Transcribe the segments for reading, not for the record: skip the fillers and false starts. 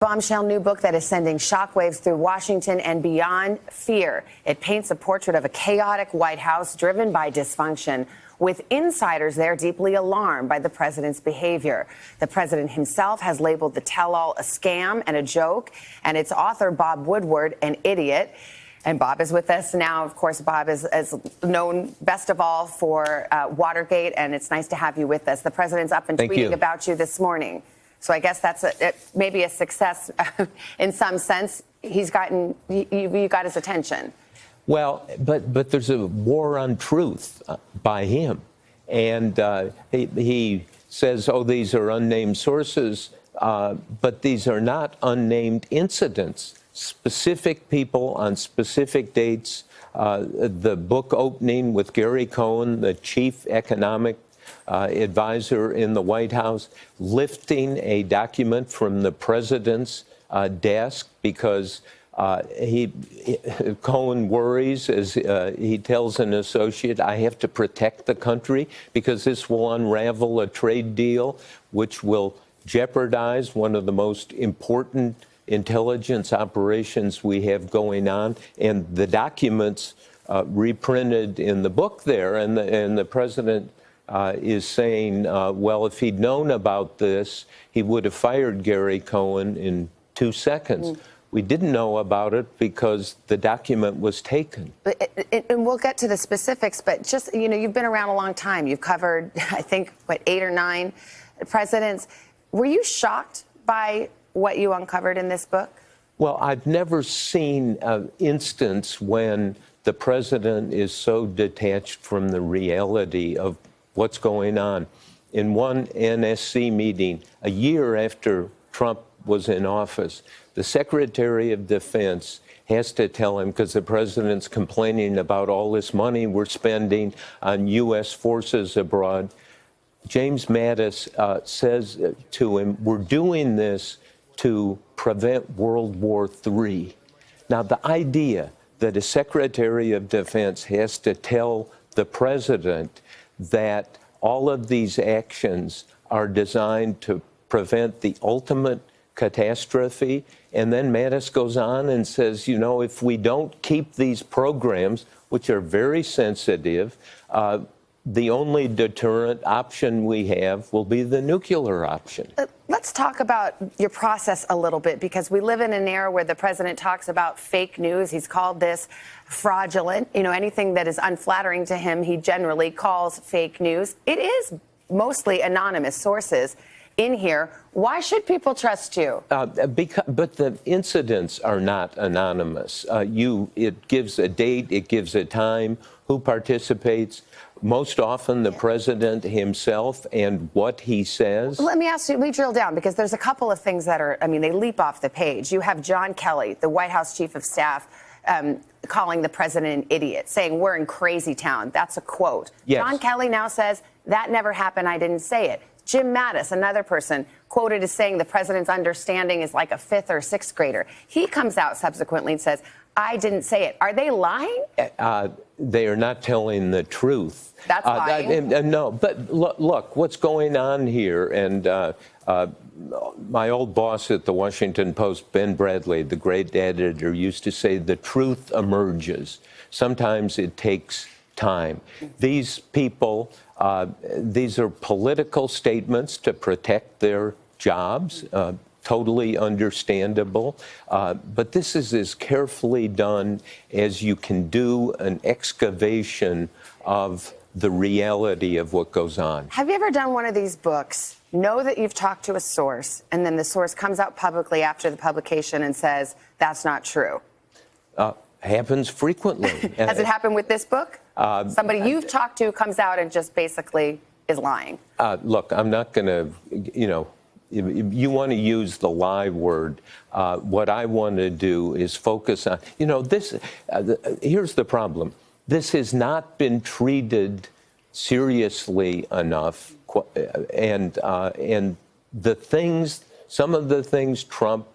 Bombshell new book that is sending shockwaves through Washington and beyond. Fear. It paints a portrait of a chaotic White House driven by dysfunction, with insiders there deeply alarmed by the president's behavior. The president himself has labeled the tell-all a scam and a joke, and its author, Bob Woodward, an idiot. And Bob is with us now. Of course, Bob is known best of all for Watergate, and it's nice to have you with us. The president's up and tweeting about you this morning. So I guess that's maybe a success in some sense. He's gotten, you got his attention. Well, but there's a war on truth by him. And he says, oh, these are unnamed sources, but these are not unnamed incidents. Specific people on specific dates. The book opening with Gary Cohn, the chief economic advisor in the White House, lifting a document from the president's desk because Cohen worries, as he tells an associate, I have to protect the country because this will unravel a trade deal which will jeopardize one of the most important intelligence operations we have going on. And the documents reprinted in the book there, and the president is saying, well, if he'd known about this, he would have fired Gary Cohn in 2 seconds. We didn't know about it because the document was taken. And we'll get to the specifics, but just, you know, you've been around a long time. You've covered, I think, what, 8 or 9 presidents. Were you shocked by what you uncovered in this book? Well, I've never seen an instance when the president is so detached from the reality of what's going on. In one NSC meeting, a year after Trump was in office, the Secretary of Defense has to tell him, because the president's complaining about all this money we're spending on U.S. forces abroad. James Mattis says to him, we're doing this to prevent World War III. Now, the idea that a Secretary of Defense has to tell the president that all of these actions are designed to prevent the ultimate catastrophe. And then Mattis goes on and says, you know, if we don't keep these programs, which are very sensitive, the only deterrent option we have will be the nuclear option. Let's talk about your process a little bit, because we live in an era where the president talks about fake news. He's called this fraudulent. You know, anything that is unflattering to him, he generally calls fake news. It is mostly anonymous sources in here. Why should people trust you? But the incidents are not anonymous. It gives a date, it gives a time, who participates. Most often the president himself and what he says. Let me ask you, let me drill down, because there's a couple of things that are, I mean, they leap off the page. You have John Kelly, the White House chief of staff, calling the president an idiot, saying we're in crazy town. That's a quote. Yes. John Kelly now says that never happened. I didn't say it. Jim Mattis, another person, quoted as saying the president's understanding is like a 5th or 6th grader. He comes out subsequently and says, I didn't say it. Are they lying? They are not telling the truth. That's lying. No, but look, what's going on here, and my old boss at the Washington Post, Ben Bradley, the great editor, used to say the truth emerges. Sometimes it takes time. These people, these are political statements to protect their jobs. Totally understandable, but this is as carefully done as you can do an excavation of the reality of what goes on. Have you ever done one of these books, know that you've talked to a source, and then the source comes out publicly after the publication and says, that's not true? Happens frequently. Has it happened with this book? Somebody you've talked to comes out and just basically is lying. Look, I'm not going to, you know, you want to use the lie word. What I want to do is focus on, you know, this. Here's the problem. This has not been treated seriously enough, and the things, some of the things Trump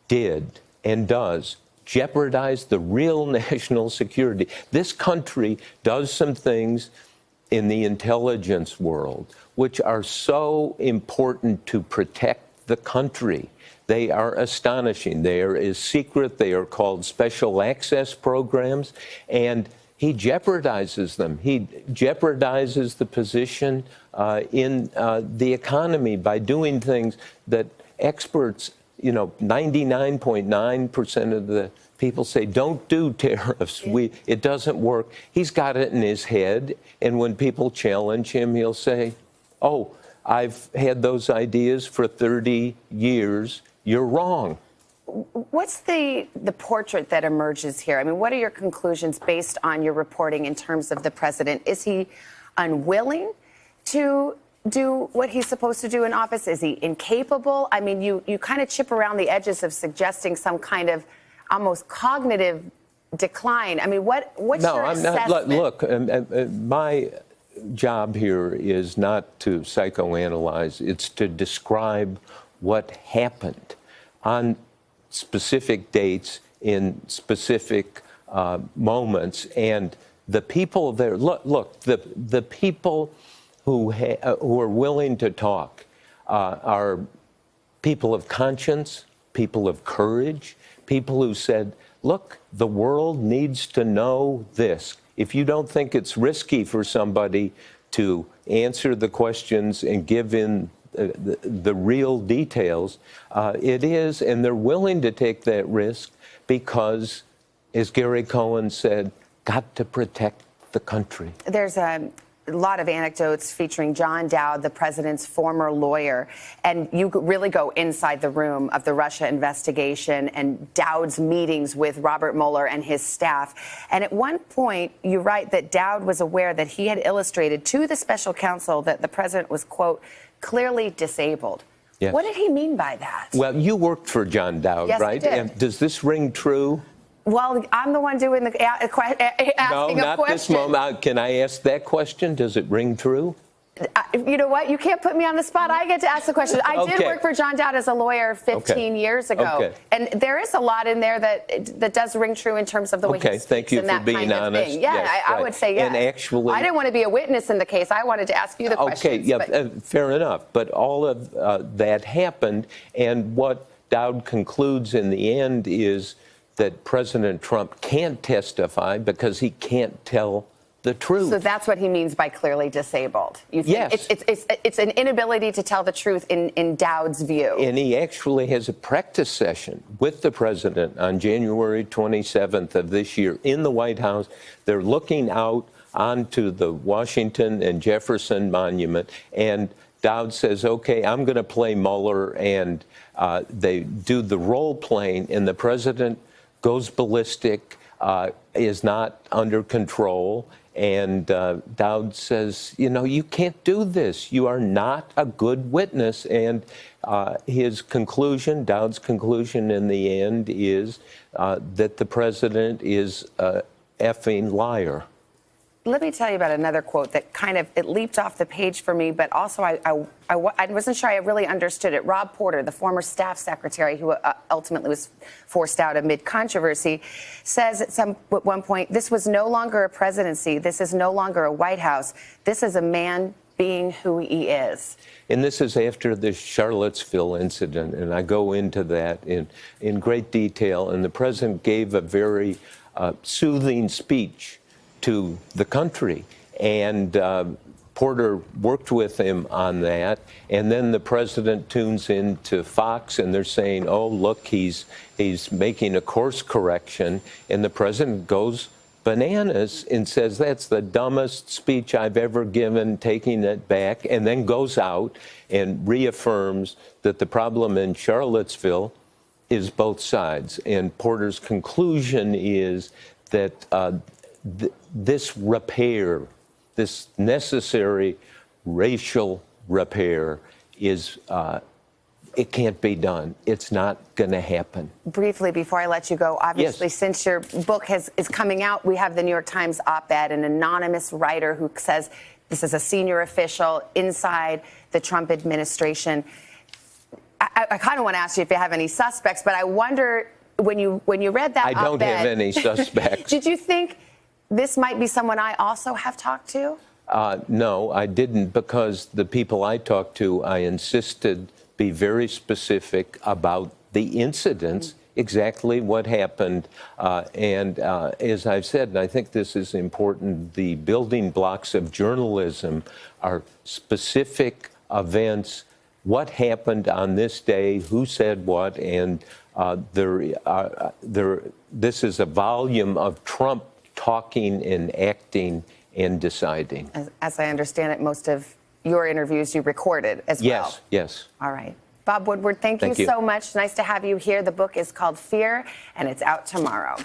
did and does jeopardize the real national security. This country does some things in the intelligence world which are so important to protect the country They are astonishing. They are secret. They are called special access programs, and he jeopardizes them. He jeopardizes the position in the economy by doing things that experts, 99.9% of the people say, don't do tariffs. It doesn't work. He's got it in his head, and when people challenge him, he'll say, oh, I've had those ideas for 30 years. You're wrong. What's the portrait that emerges here? I mean, what are your conclusions based on your reporting in terms of the president? Is he unwilling to do what he's supposed to do in office? Is he incapable? I mean, you kind of chip around the edges of suggesting some kind of almost cognitive decline. I mean, what's your assessment? Look, my job here is not to psychoanalyze. It's to describe what happened on specific dates in specific moments, and the people there. Look, the people who are willing to talk are people of conscience, people of courage, people who said, look, the world needs to know this. If you don't think it's risky for somebody to answer the questions and give in the real details, it is, and they're willing to take that risk because, as Gary Cohn said, got to protect the country. There's a lot of anecdotes featuring John Dowd, the president's former lawyer, and you really go inside the room of the Russia investigation and Dowd's meetings with Robert Mueller and his staff. And at one point, you write that Dowd was aware that he had illustrated to the special counsel that the president was, quote, clearly disabled. Yes. What did he mean by that? Well, you worked for John Dowd, yes, right? I did. And does this ring true? Well, I'm the one doing the asking no, a not question. this moment. Can I ask that question? Does it ring true? You know what? You can't put me on the spot. I get to ask the question. I did work for John Dowd as a lawyer 15 years ago. And there is a lot in there that does ring true in terms of the way he speaks. Thank you and for that being kind of honest. Thing. Yeah, yes, I would say yes. And actually, I didn't want to be a witness in the case. I wanted to ask you the questions. Fair enough. But all of that happened, and what Dowd concludes in the end is that President Trump can't testify because he can't tell the truth. So that's what he means by clearly disabled. You think yes. It's an inability to tell the truth in Dowd's view. And he actually has a practice session with the president on January 27th of this year in the White House. They're looking out onto the Washington and Jefferson Monument, and Dowd says, okay, I'm going to play Mueller, and they do the role playing, and the president goes ballistic, is not under control, and Dowd says, you can't do this. You are not a good witness. And his conclusion, Dowd's conclusion in the end is that the president is a effing liar. Let me tell you about another quote that it leaped off the page for me, but also I wasn't sure I really understood it. Rob Porter, the former staff secretary who ultimately was forced out amid controversy, says at one point, this was no longer a presidency. This is no longer a White House. This is a man being who he is. And this is after the Charlottesville incident, and I go into that in great detail. And the president gave a very soothing speech to the country, and Porter worked with him on that, and then the president tunes into Fox, and they're saying, oh, look, he's making a course correction, and the president goes bananas and says, that's the dumbest speech I've ever given, taking it back, and then goes out and reaffirms that the problem in Charlottesville is both sides. And Porter's conclusion is that this repair, this necessary racial repair is, it can't be done. It's not going to happen. Briefly, before I let you go, obviously, yes. Since your book is coming out, we have the New York Times op-ed, an anonymous writer who says this is a senior official inside the Trump administration. I kind of want to ask you if you have any suspects, but I wonder, when you read that op-ed, I don't have any suspects. Did you think this might be someone I also have talked to? No, I didn't, because the people I talked to, I insisted be very specific about the incidents, exactly what happened. As I've said, and I think this is important, the building blocks of journalism are specific events, what happened on this day, who said what, and this is a volume of Trump talking and acting and deciding. As I understand it, most of your interviews you recorded as well. Yes, yes. All right. Bob Woodward, thank you so much. Nice to have you here. The book is called Fear, and it's out tomorrow.